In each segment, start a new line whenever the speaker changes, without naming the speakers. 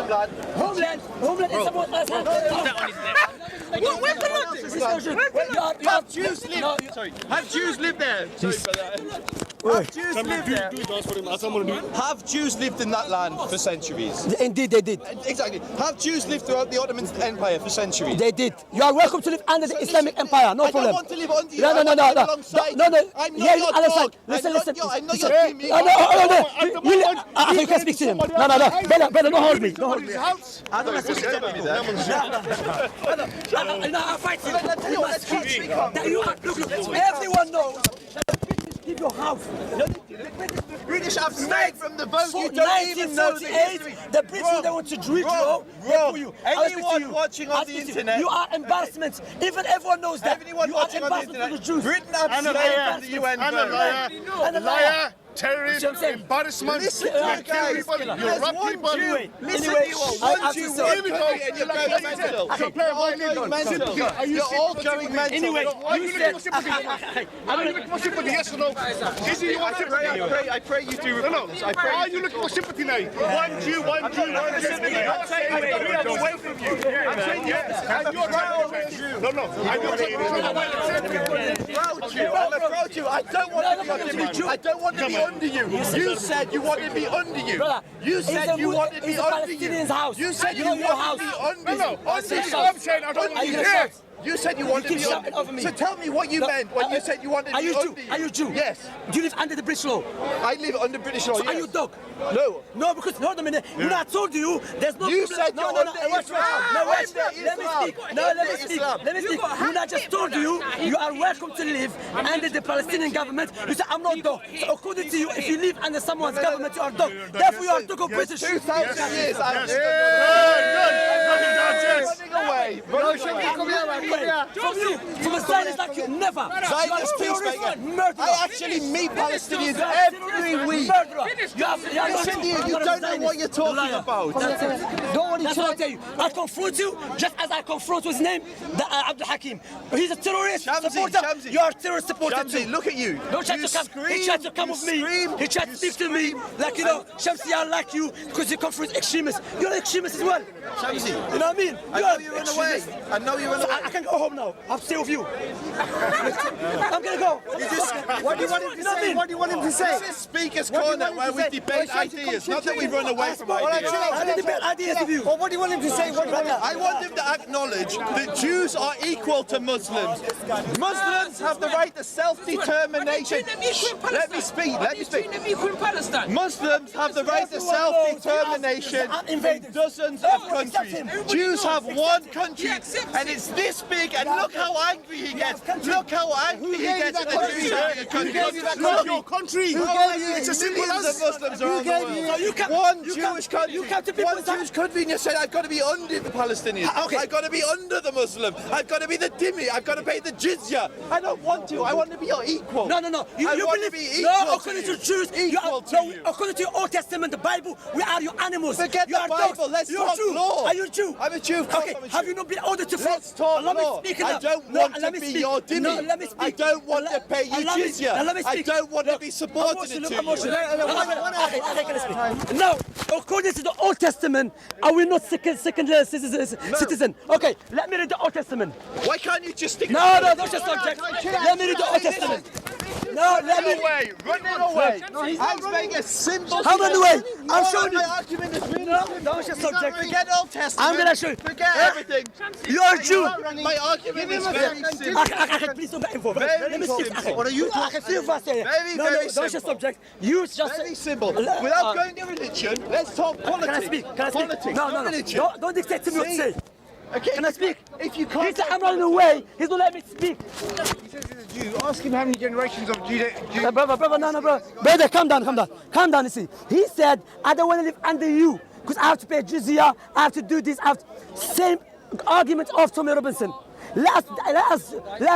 Homeland is someone else. Where's the logic?
Have Jews lived? Sorry. Have Jews lived there? Sorry for that. Have Jews lived there? Have Jews lived in that land for centuries?
Indeed, they did.
Exactly. Have Jews lived throughout the Ottoman Empire for centuries?
They did. You are welcome to live under the Islamic Empire. No problem.
I don't want to live under you.
No.
I'm not
I'm not your dog. Listen.
I'm not your Jimmy.
You can speak to him. No. Brother, don't hold me. Don't hold me.
I don't want to
I'll fight you. Look, everyone knows that the British give your house.
The British have stayed from the vote. You don't even know the history.
The British, they want to drill you.
Anyone watching on the internet.
You are embarrassment. Even everyone knows that.
Everyone watching on the internet. Britain abstained from the UN vote.
And a liar. Terrorist, embarrassment,
listen to
everybody, you rob people.
Listen to you all. You're all going mental.
Anyway,
you said, are you looking for sympathy, yes or no? Is it you want sympathy?
I pray you do report this.
Are you looking for sympathy now? One Jew, sympathy. I'm saying away from you. I'm saying yes. And you're right. No. I'm
approach you. I don't want to be under you. I don't want to be under you. You said you wanted me under you. You said you wanted me under you. You said you wanted me under you.
No. I'm saying I don't want to be here.
You said you wanted me under me. So tell me what you meant when you said you wanted me under you.
Are you Jew?
Yes.
Do you live under the British law?
I live under British law,
So
yes.
are you dog?
No.
No, because hold a minute. You know, I told you there's no
You
problem.
said you're under Islam.
Let me speak. You know, I just told you you are welcome to live under the Palestinian government. You said I'm not dog. So according to you, if you live under someone's government, you are dog. Therefore, you are dog of British.
2,000 years. Running away.
From a Zionist like you, never.
Zionist peacemaker. I actually meet Palestinians every week. Listen to you, you don't know what you're talking about.
That's what I tell you. I confront you just as I confront his name, Abdul Hakim. He's a terrorist supporter. You are a terrorist supporter too.
Look at you.
Don't try to come. He tried to come with me. He tried to speak to me like, you know, Shamsi, I like you because you come from extremists. You're an extremist as well.
Shamsi,
you know what I mean?
I know you run away. I know you run away.
I can go home now. I'll stay with you. I'm gonna go.
What do you want him to say? What do you want him to say? This is Speaker's Corner where we debate ideas, not that we run away from ideas.
I didn't debate ideas with you.
Well, what do you want him to say?
I want him to acknowledge that Jews are equal to Muslims. Muslims have the right to self-determination. Let me speak. Muslims have the right to self-determination in dozens of countries. Jews have one country, and it's this big, and look how angry he gets. Look how angry he gets at the Jews having a country.
Look, your country.
It's as simple as Muslims around the world. One Jewish country, and you said I've got to be under the Palestinians. I've got to be under the Muslim. I've got to be the dhimmi. I've got to pay the jizya. I don't want to. I want to be your equal.
No.
I want to be equal.
According to Jews, according to your Old Testament, the Bible, we are your animals.
Forget the Bible. Let's talk law.
Are you a Jew?
I'm a Jew.
Okay. Have you not been ordered to fight?
Let's talk law. I don't want to be your dhimmi.
No, let me speak.
I don't want to pay you jizya. I don't want to be subordinate to you.
No, according to the Old Testament, are we not second citizen? Okay, let me read the Old Testament.
Why can't you just stick?
No, that's your subject. Let me read the Old Testament. No, let me.
Running away. I'm making a simple.
How run away? I'm showing you.
My argument is really
That's your subject.
Forget Old Testament.
I'm gonna show you.
Forget everything.
You're a Jew.
My argument is very simple.
Please don't get involved. Let me speak. What are you talking? Very
simple.
That's your subject. You just
very simple. Without going to religion, let's talk politics.
Can I speak?
Politics.
No. Don't dictate to me what to say.
Okay,
can I speak?
If you can't,
he said I'm running away. He's not letting me speak.
He says he's a Jew. Ask him how many generations of Judah.
Brother, calm down. You see, he said I don't want to live under you because I have to pay jizya. I have to do this. Same argument of Tommy Robinson. Let's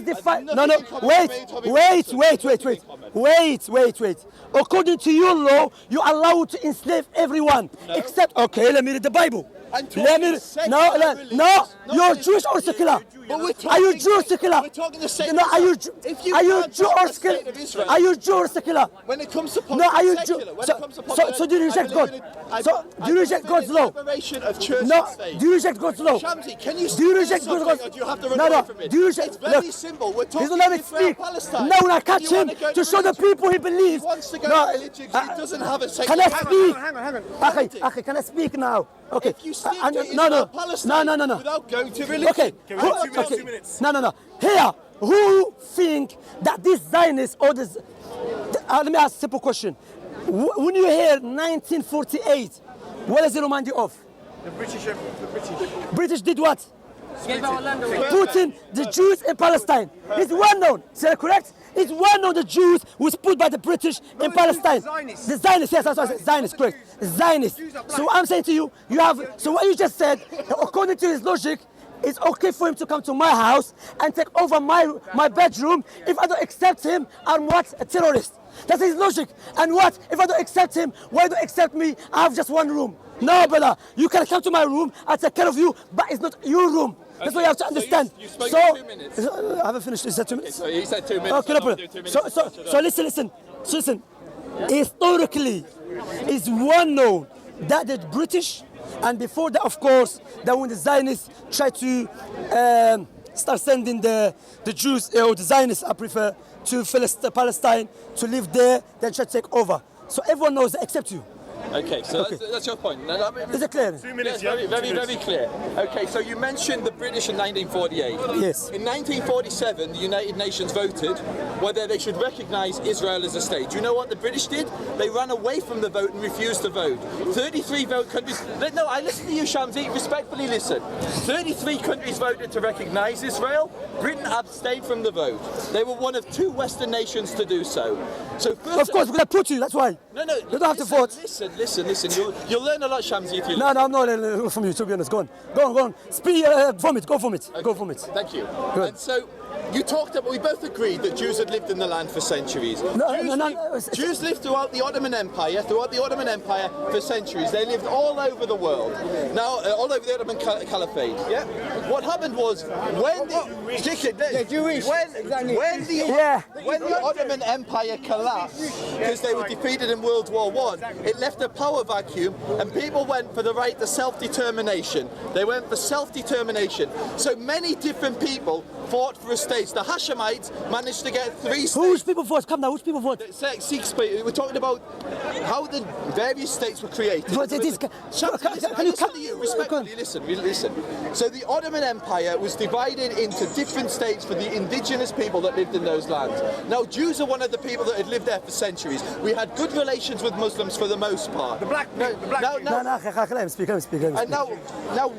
define. No. Wait. According to your law, you are allowed to enslave everyone except. Okay, let me read the Bible. Let me. No. You're Jewish or secular? Are you Jew or secular?
We're talking the same.
No, are you Jew or secular? Are you Jew or secular?
When it comes to
No, are you
secular,
Jew?
when it comes to
So do you reject God? So do you reject God's law? No. Do you reject God's law?
Shamsi, can you
do you reject God's law?
or do you have to run
No.
away from it?
Do you reject?
It's very simple. We're talking
He's not let me
Israel,
speak.
Palestine.
No, when I catch
You
him
wanna go
to show the people he believes.
He wants to go
No,
to religion because he doesn't have a
can
secular.
I speak?
Hang on.
Okay, can I speak now? Okay.
If you speak to Palestine without going to religion.
Okay.
we have 2 minutes?
No. Here, who think that this Zionist or this? Let me ask a simple question. When you hear 1948, what does it remind you of?
The British.
British did what? Putting the Jews in Palestine. It's well known. Is that correct? It's well known the Jews was put by the British in Palestine.
Zionists.
The Zionists, yes, that's what I said. Zionists, correct. Zionists. So what I'm saying to you, you have. So what you just said, according to his logic, it's okay for him to come to my house and take over my bedroom. If I don't accept him, I'm what? A terrorist. That's his logic. And what? If I don't accept him, why don't accept me? I have just one room. No, brother. You can come to my room, I'll take care of you, but it's not your room. That's what you have to understand.
You spoke for 2 minutes.
I haven't finished. Is that 2 minutes?
So he said 2 minutes.
Okay, no problem. So listen. Historically, it's well known that the British, and before that, of course, that when the Zionists tried to start sending the Jews, or the Zionists, I prefer, to Palestine, to live there, then try to take over. So everyone knows that except you.
Okay, so that's your point.
Is it clear?
2 minutes,
Yes, very clear. Okay, so you mentioned the British in 1948.
Yes.
In 1947, the United Nations voted whether they should recognise Israel as a state. Do you know what the British did? They ran away from the vote and refused to vote. 33 countries... No, I listen to you, Shamsi. Respectfully listen. 33 countries voted to recognise Israel. Britain abstained from the vote. They were one of 2 Western nations to do so. So first,
Of course, because I put you, that's why.
No,
You don't have to vote.
Listen. You'll learn a lot, Shamsi, if you
No, I'm not learning from you, to be honest. Go on. Speak, vomit. Go vomit.
Thank you.
Good.
And so you talked about, we both agreed that Jews had lived in the land for centuries. Jews lived throughout the Ottoman Empire, for centuries. They lived all over the world. Now, all over the Ottoman Caliphate. Yeah. What happened was when the Ottoman Empire collapsed, because they were defeated in World War I, it left a power vacuum, and people went for the right to self-determination. They went for self-determination. So many different people fought for a state. The Hashemites managed to get 3 states.
Whose people vote? Come now, whose people vote?
We're talking about how the various states were created. Respectfully, listen. So the Ottoman Empire was divided into different states for the indigenous people that lived in those lands. Now, Jews are one of the people that had lived there for centuries. We had good relations with Muslims for the most part.
The black people.
Let him speak.
And now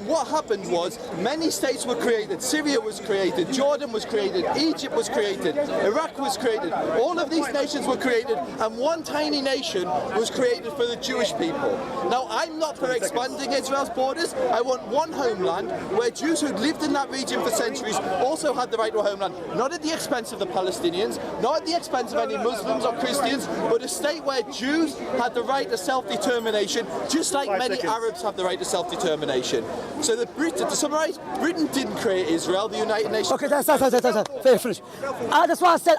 what happened was many states were created. Syria was created, Jordan was created, Egypt was created, Iraq was created. All of these nations were created, and one tiny nation was created for the Jewish people. Now, I'm not for expanding Israel's borders. I want one homeland where Jews who'd lived in that region for centuries also had the right to a homeland, not at the expense of the Palestinians, not at the expense of any Muslims or Christians, but a state where Jews had the right to self-determination, just like many Arabs have the right to self-determination. So to summarise, Britain didn't create Israel, the United Nations...
Okay, that's finish. That's why I said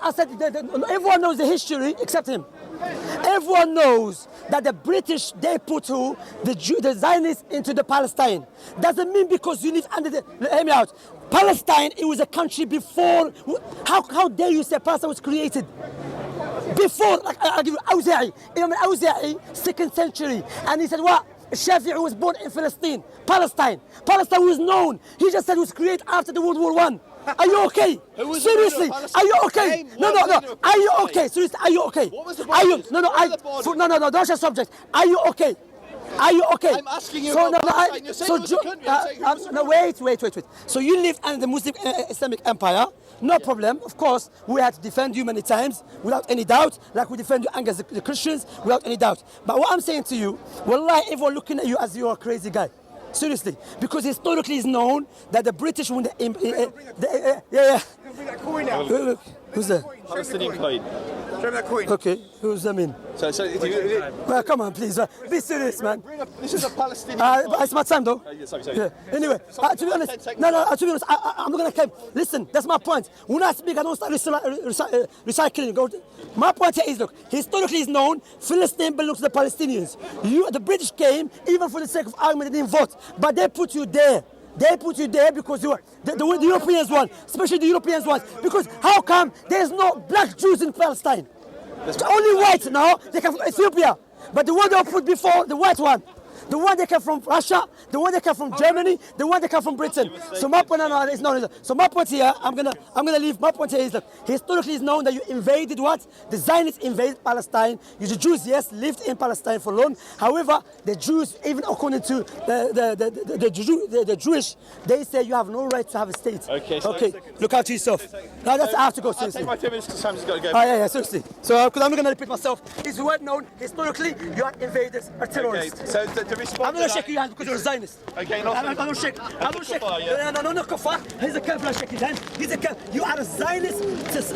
everyone knows the history except him. Everyone knows that the British, they put the Zionists into the Palestine. Doesn't mean because you live under the... Hear me out. Palestine, it was a country before... How dare you say Palestine was created? Before, like I'll give you Awza'i. Imam Awza'i, 2nd century. And he said what? Shafi'i was born in Palestine. Palestine was known. He just said it was created after the World War I. Are you okay? Seriously, are you okay? No. Are you okay? Seriously, are you okay?
What was the
Are you?
borders?
No. Don't change subject. Are you okay? Are you okay?
I'm asking you about Palestine. You're saying it was a country. I'm saying it was a
wait. So you live under the Muslim Islamic Empire. No problem. Of course, we had to defend you many times without any doubt, like we defend you against the Christians without any doubt. But what I'm saying to you, wallahi, everyone looking at you as you're a crazy guy. Seriously, because historically it's known that the British, when
bring that coin out.
Look, who's there?
Palestinian coin.
Show me that coin.
Okay, who's that mean? Well, come on, please. Be serious, man.
This is a Palestinian
It's my time, though.
Sorry.
Yeah. Anyway, to be honest, to be honest, I'm not gonna claim. Listen, that's my point. When I speak, I don't start recycling. My point here is, look, historically is known, Palestine belongs to the Palestinians. The British came, even for the sake of argument, they didn't vote, but they put you there. They put you there because you are the Europeans won, especially the Europeans ones. Because how come there's no black Jews in Palestine? It's only white now. They come from Ethiopia, but the one they put before, the white one. The one that came from Russia, the one that came from Germany, the one that came from Britain. So my point is no. So my point here, I'm gonna leave. My point here is that historically it's known that you invaded what? The Zionists invaded Palestine. You the Jews, yes, lived in Palestine for long. However, the Jews, even according to the Jewish, they say you have no right to have a state. Okay. Look out to yourself. Now that's I have to go seriously.
Take my 2 minutes because Sam's got to go.
Yeah, seriously. So because I'm not gonna repeat myself. It's well known historically you are invaders or terrorists.
Okay, so to respond
I'm not shaking your hand because you're a Zionist.
Okay, no.
I don't shake.
Kuffar, yeah?
No, Kuffar. He's a kafir. I shake his hand. He's a kafir. You are a Zionist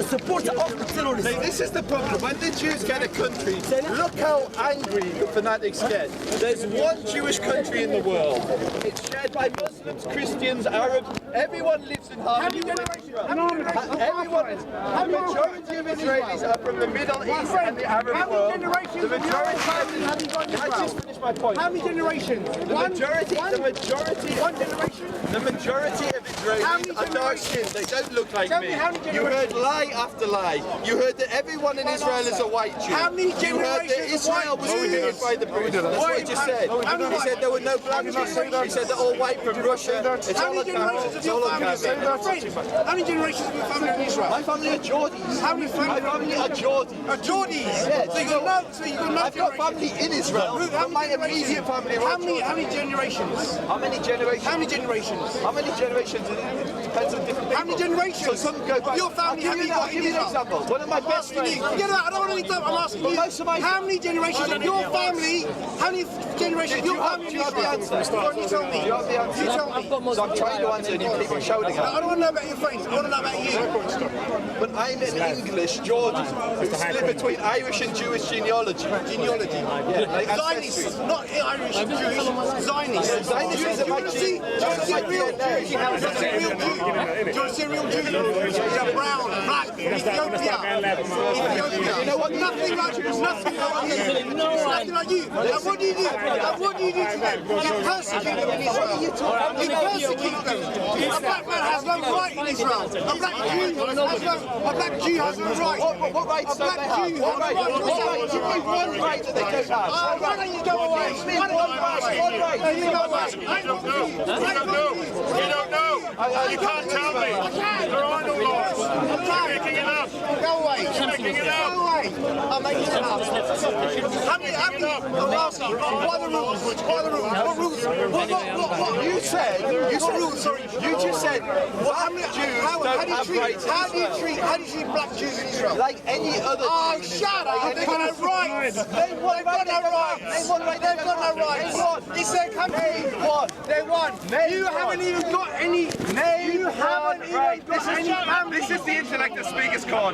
supporter of the terrorists.
This is the problem. When the Jews get a country, look how angry the fanatics get. There's one Jewish country in the world. It's shared by Muslims, Christians, Arabs. Everyone lives in harmony. Everyone. The majority of Israelis are from the Middle East and the Arab world. The majority. Can I just finish my point?
How many generations?
The majority of Israelis are dark-skinned. They don't look like me. You heard lie after lie. You heard that everyone in Israel is a white Jew.
How many
You heard that Israel was created by the British. That's what he just said. He said there were no black Jews. He said they're all white from Russia. It's all a camera. It's all a camera.
How many generations of your family in Israel?
My family are Geordies.
How many
My family are Geordies.
Geordies?
Yeah.
So you got no
I've got family in Israel. But my immediate family are all Geordies.
How many generations?
How many generations?
How many generations?
How many generations? It depends on different people.
How many generations?
So some go back.
Your family,
I'll give you an example. One of my best friends.
Forget that. I don't want any time. I'm asking you. How many generations of your family? How many generations of your family?
Do you have the answer?
You tell me.
Do you have the answer?
You tell me.
So I'm trying to answer and you keep on shouting at me.
I don't want to know about your friends. I want to know about you.
But I'm an English Geordie who's split between Irish and Jewish genealogy. Yeah, like ancestry.
Zionists, not Irish and Jewish. Zionists.
Zionists is
Do you want to see a real Jew? Do you want to see a real Jew? They're brown, black, Ethiopia.
You know what?
Nothing like you. Nothing like you. And what do you do? And what do you do to them? You persecute them in Israel. You persecute them. A black man has no right in Israel. A black Jew has no right.
What rights don't they have? What right? Give me one right that they don't have.
Why don't you go away?
One right.
You go away.
You don't know. You can't tell me. There are no laws. You're making it up.
Go away.
You're making it up.
Go away. I'm making it up. How many? I'm asking you. What are the rules? What are the rules? What rules? What?
You said.
What rules? Sorry.
You just said. How many Jews don't have rights?
How do you treat black Jews in Israel?
Like any other.
Oh, shut up! They've got no rights. They've got no rights. They've got no rights. It's their country. They won. You haven't even got any. You haven't even got any.
This is the intellect that speakers call.